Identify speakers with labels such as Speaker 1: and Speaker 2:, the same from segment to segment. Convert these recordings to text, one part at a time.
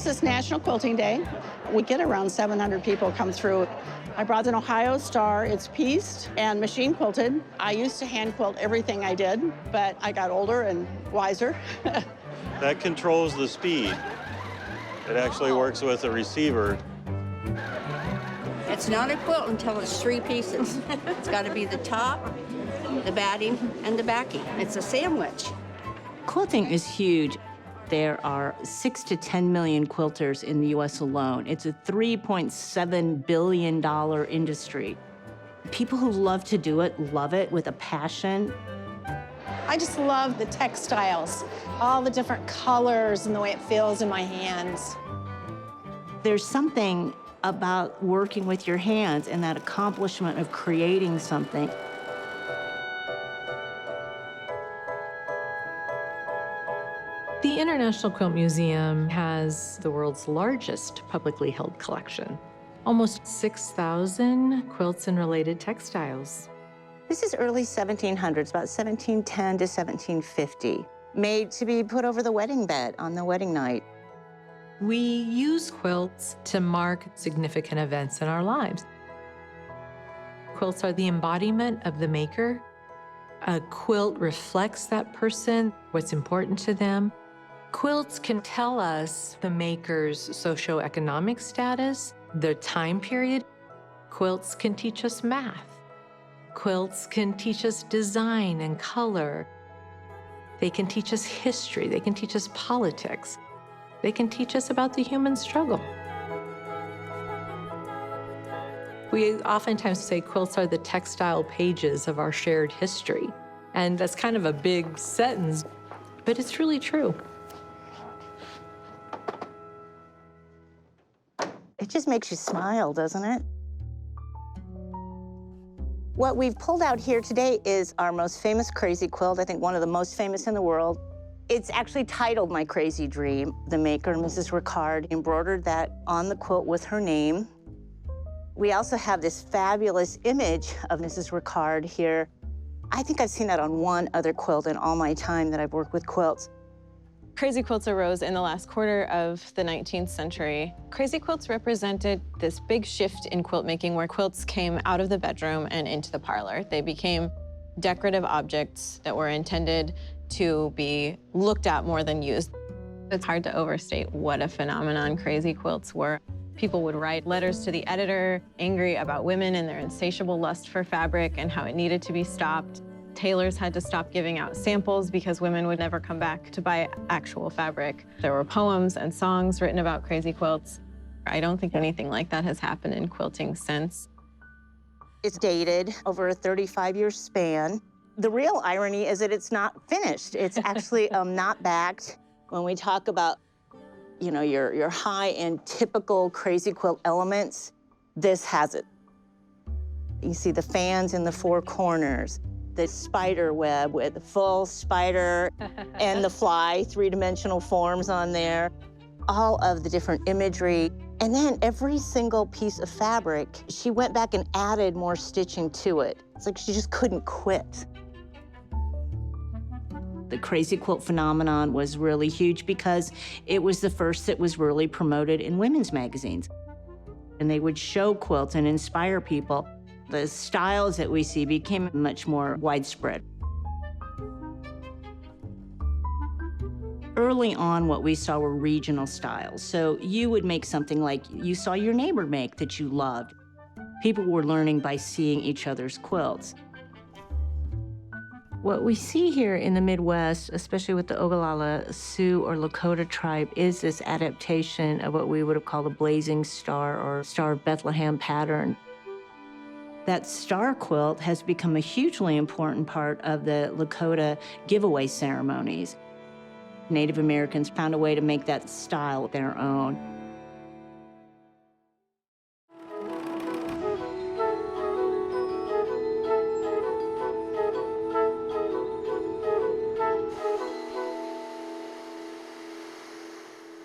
Speaker 1: is National Quilting Day. We get around 700 people come through. I brought an Ohio Star. It's pieced and machine quilted. I used to hand quilt everything I did, but I got older and wiser.
Speaker 2: That controls the speed. It actually works with a receiver.
Speaker 3: It's not a quilt until it's 3 pieces. It's got to be the top, the batting, and the backing. It's a sandwich.
Speaker 4: Quilting is huge. There are 6 to 10 million quilters in the U.S. alone. It's a $3.7 billion industry. People who love to do it love it with a passion.
Speaker 5: I just love the textiles, all the different colors and the way it feels in my hands.
Speaker 4: There's something about working with your hands and that accomplishment of creating something.
Speaker 6: The International Quilt Museum has the world's largest publicly held collection. Almost 6,000 quilts and related textiles.
Speaker 4: This is early 1700s, about 1710 to 1750, made to be put over the wedding bed on the wedding night.
Speaker 6: We use quilts to mark significant events in our lives. Quilts are the embodiment of the maker. A quilt reflects that person, what's important to them. Quilts can tell us the maker's socioeconomic status, their time period. Quilts can teach us math. Quilts can teach us design and color. They can teach us history. They can teach us politics. They can teach us about the human struggle. We oftentimes say quilts are the textile pages of our shared history. And that's kind of a big sentence, but it's really true.
Speaker 4: It just makes you smile, doesn't it? What we've pulled out here today is our most famous crazy quilt, I think one of the most famous in the world. It's actually titled My Crazy Dream. The maker, Mrs. Ricard, embroidered that on the quilt with her name. We also have this fabulous image of Mrs. Ricard here. I think I've seen that on one other quilt in all my time that I've worked with quilts.
Speaker 5: Crazy quilts arose in the last quarter of the 19th century. Crazy quilts represented this big shift in quilt making where quilts came out of the bedroom and into the parlor. They became decorative objects that were intended to be looked at more than used. It's hard to overstate what a phenomenon crazy quilts were. People would write letters to the editor, angry about women and their insatiable lust for fabric and how it needed to be stopped. Tailors had to stop giving out samples because women would never come back to buy actual fabric. There were poems and songs written about crazy quilts. I don't think anything like that has happened in quilting since.
Speaker 4: It's dated over a 35-year span. The real irony is that it's not finished. It's actually not backed. When we talk about, you know, your high-end typical crazy quilt elements, this has it. You see the fans in the 4 corners, the spider web with the full spider and the fly, 3-dimensional forms on there, all of the different imagery. And then every single piece of fabric, she went back and added more stitching to it. It's like she just couldn't quit. The crazy quilt phenomenon was really huge because it was the first that was really promoted in women's magazines. And they would show quilts and inspire people. The styles that we see became much more widespread. Early on, what we saw were regional styles. So you would make something like you saw your neighbor make that you loved. People were learning by seeing each other's quilts. What we see here in the Midwest, especially with the Ogallala Sioux or Lakota tribe, is this adaptation of what we would have called a blazing star or Star of Bethlehem pattern. That star quilt has become a hugely important part of the Lakota giveaway ceremonies. Native Americans found a way to make that style their own.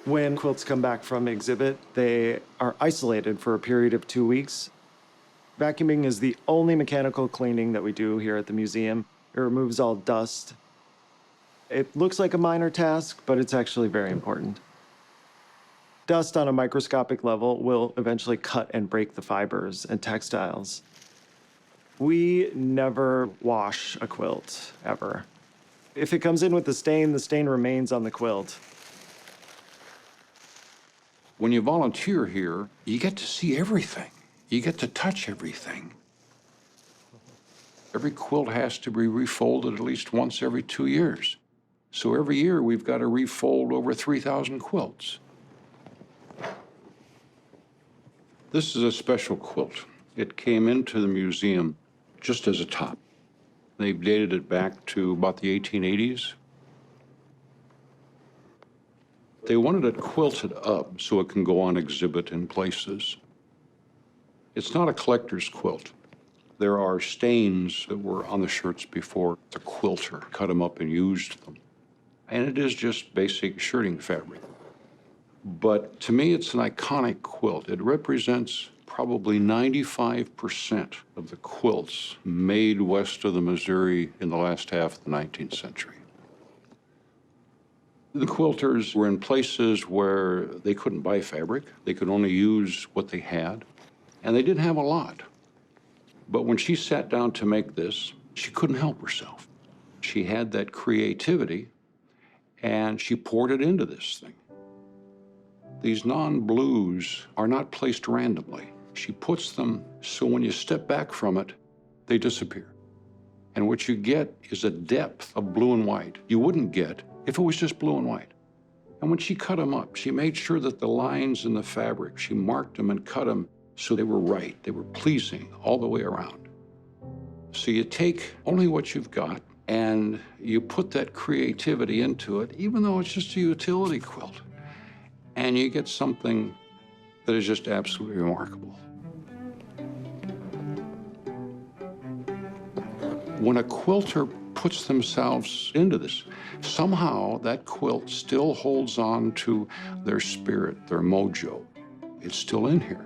Speaker 7: When quilts come back from exhibit, they are isolated for a period of 2 weeks. Vacuuming is the only mechanical cleaning that we do here at the museum. It removes all dust. It looks like a minor task, but it's actually very important. Dust on a microscopic level will eventually cut and break the fibers and textiles. We never wash a quilt, ever. If it comes in with the stain remains on the quilt.
Speaker 8: When you volunteer here, you get to see everything. You get to touch everything. Every quilt has to be refolded at least once every 2 years. So every year we've got to refold over 3,000 quilts. This is a special quilt. It came into the museum just as a top. They've dated it back to about the 1880s. They wanted it quilted up so it can go on exhibit in places. It's not a collector's quilt. There are stains that were on the shirts before the quilter cut them up and used them. And it is just basic shirting fabric. But to me, it's an iconic quilt. It represents probably 95% of the quilts made west of the Missouri in the last half of the 19th century. The quilters were in places where they couldn't buy fabric. They could only use what they had, and they didn't have a lot. But when she sat down to make this, she couldn't help herself. She had that creativity, and she poured it into this thing. These non-blues are not placed randomly. She puts them so when you step back from it, they disappear. And what you get is a depth of blue and white you wouldn't get if it was just blue and white. And when she cut them up, she made sure that the lines in the fabric, she marked them and cut them so they were right, they were pleasing all the way around. So you take only what you've got and you put that creativity into it, even though it's just a utility quilt. And you get something that is just absolutely remarkable. When a quilter puts themselves into this, somehow that quilt still holds on to their spirit, their mojo. It's still in here.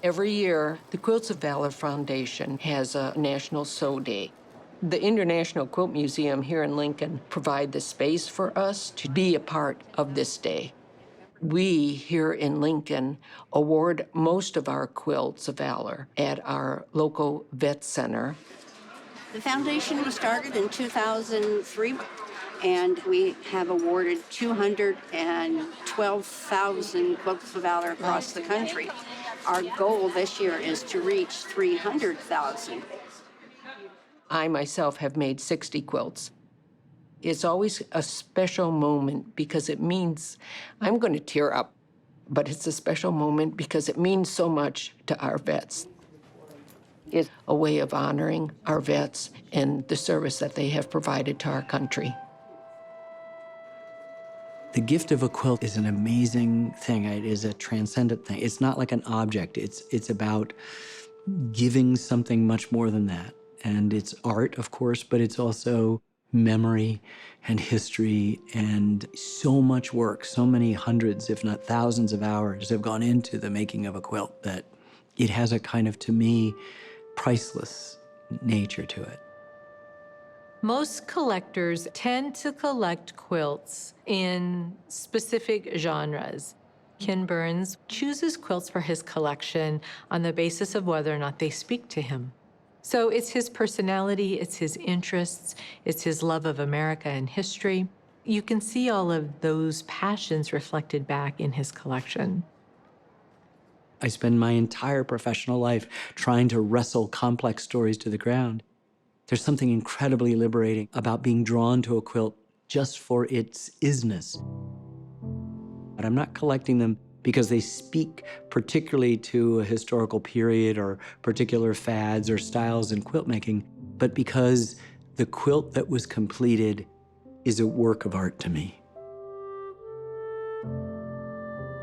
Speaker 9: Every year, the Quilts of Valor Foundation has a National Sew Day. The International Quilt Museum here in Lincoln provide the space for us to be a part of this day. We here in Lincoln award most of our Quilts of Valor at our local vet center.
Speaker 3: The foundation was started in 2003, and we have awarded 212,000 Quilts of Valor across the country. Our goal this year is to reach 300,000.
Speaker 9: I myself have made 60 quilts. It's always a special moment because it means, I'm going to tear up, but it's a special moment because it means so much to our vets. It's a way of honoring our vets and the service that they have provided to our country.
Speaker 10: The gift of a quilt is an amazing thing. It is a transcendent thing. It's not like an object. It's about giving something much more than that. And it's art, of course, but it's also memory and history and so much work. So many hundreds, if not thousands of hours have gone into the making of a quilt that it has a kind of, to me, priceless nature to it.
Speaker 6: Most collectors tend to collect quilts in specific genres. Ken Burns chooses quilts for his collection on the basis of whether or not they speak to him. So it's his personality, it's his interests, it's his love of America and history. You can see all of those passions reflected back in his collection.
Speaker 10: I spend my entire professional life trying to wrestle complex stories to the ground. There's something incredibly liberating about being drawn to a quilt just for its isness. But I'm not collecting them because they speak particularly to a historical period or particular fads or styles in quilt making, but because the quilt that was completed is a work of art to me.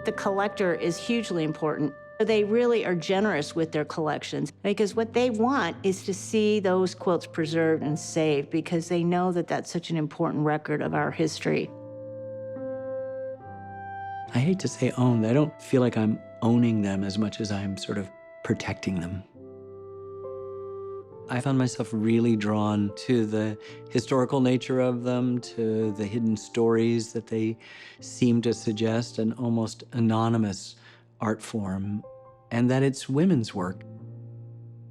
Speaker 4: The collector is hugely important. They really are generous with their collections because what they want is to see those quilts preserved and saved because they know that that's such an important record of our history.
Speaker 10: I hate to say owned. I don't feel like I'm owning them as much as I'm sort of protecting them. I found myself really drawn to the historical nature of them, to the hidden stories that they seem to suggest, an almost anonymous art form, and that it's women's work.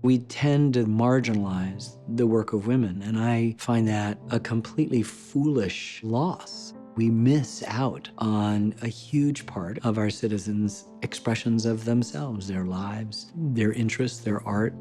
Speaker 10: We tend to marginalize the work of women, and I find that a completely foolish loss. We miss out on a huge part of our citizens' expressions of themselves, their lives, their interests, their art.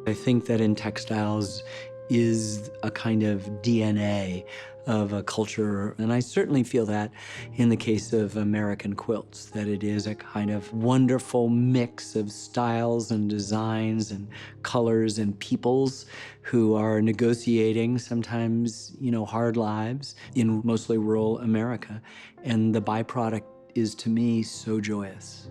Speaker 10: I think that in textiles is a kind of DNA of a culture, and I certainly feel that in the case of American quilts, that it is a kind of wonderful mix of styles and designs and colors and peoples who are negotiating sometimes, hard lives in mostly rural America. And the byproduct is, to me, so joyous.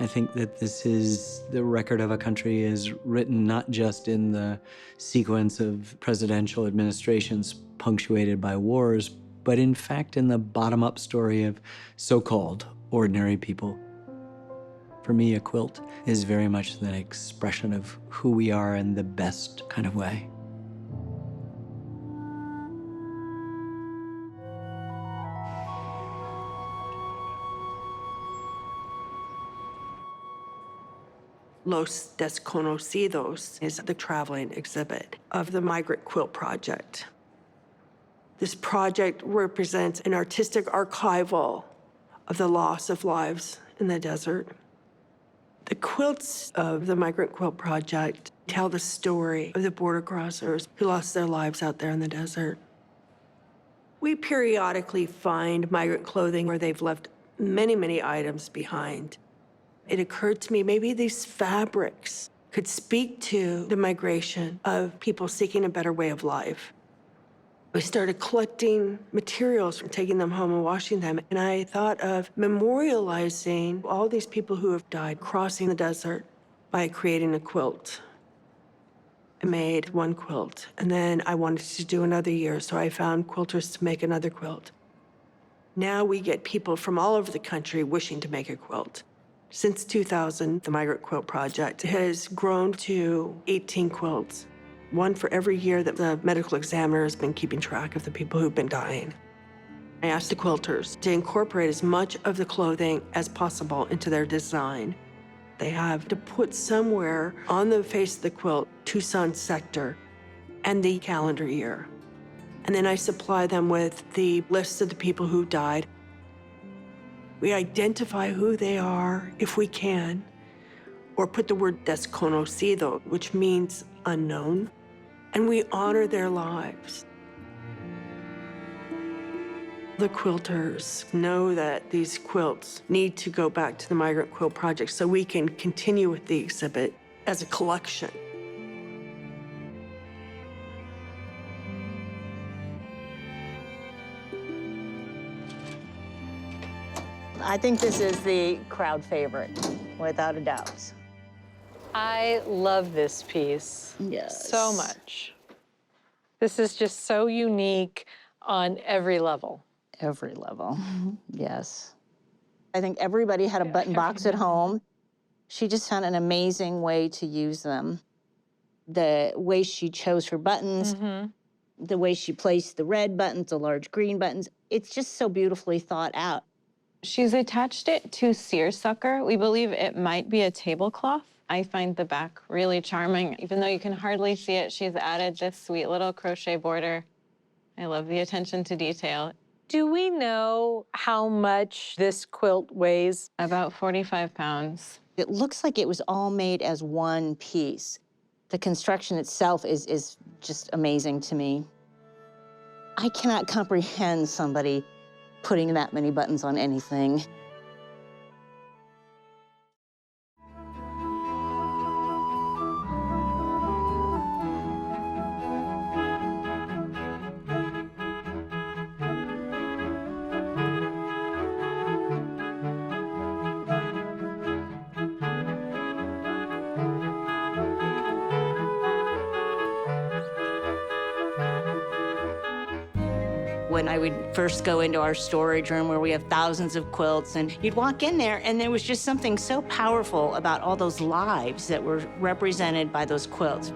Speaker 10: I think that this is the record of a country is written not just in the sequence of presidential administrations punctuated by wars, but in fact in the bottom-up story of so-called ordinary people. For me, a quilt is very much an expression of who we are in the best kind of way.
Speaker 11: Los Desconocidos is the traveling exhibit of the Migrant Quilt Project. This project represents an artistic archival of the loss of lives in the desert. The quilts of the Migrant Quilt Project tell the story of the border crossers who lost their lives out there in the desert. We periodically find migrant clothing where they've left many, many items behind. It occurred to me maybe these fabrics could speak to the migration of people seeking a better way of life. We started collecting materials and taking them home and washing them, and I thought of memorializing all these people who have died crossing the desert by creating a quilt. I made one quilt, and then I wanted to do another year, so I found quilters to make another quilt. Now we get people from all over the country wishing to make a quilt. Since 2000, the Migrant Quilt Project has grown to 18 quilts, one for every year that the medical examiner has been keeping track of the people who've been dying. I asked the quilters to incorporate as much of the clothing as possible into their design. They have to put somewhere on the face of the quilt Tucson sector and the calendar year. And then I supply them with the lists of the people who died. We identify who they are, if we can, or put the word desconocido, which means unknown, and we honor their lives. The quilters know that these quilts need to go back to the Migrant Quilt Project so we can continue with the exhibit as a collection.
Speaker 4: I think this is the crowd favorite, without a doubt.
Speaker 6: I love this piece so much. This is just so unique on every level.
Speaker 4: Every level, yes. I think everybody had a button box at home. She just found an amazing way to use them. The way she chose her buttons, the way she placed the red buttons, the large green buttons, it's just so beautifully thought out.
Speaker 5: She's attached it to seersucker. We believe it might be a tablecloth. I find the back really charming. Even though you can hardly see it, she's added this sweet little crochet border. I love the attention to detail.
Speaker 6: Do we know how much this quilt weighs?
Speaker 5: About 45 pounds.
Speaker 4: It looks like it was all made as one piece. The construction itself is just amazing to me. I cannot comprehend somebody putting that many buttons on anything. When I would first go into our storage room where we have thousands of quilts, and you'd walk in there and there was just something so powerful about all those lives that were represented by those quilts.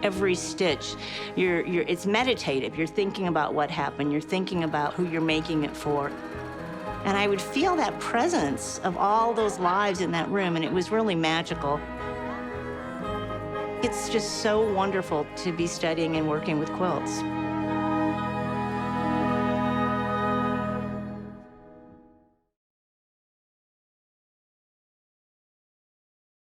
Speaker 4: Every stitch, it's meditative. You're thinking about what happened. You're thinking about who you're making it for. And I would feel that presence of all those lives in that room, and it was really magical. It's just so wonderful to be studying and working with quilts.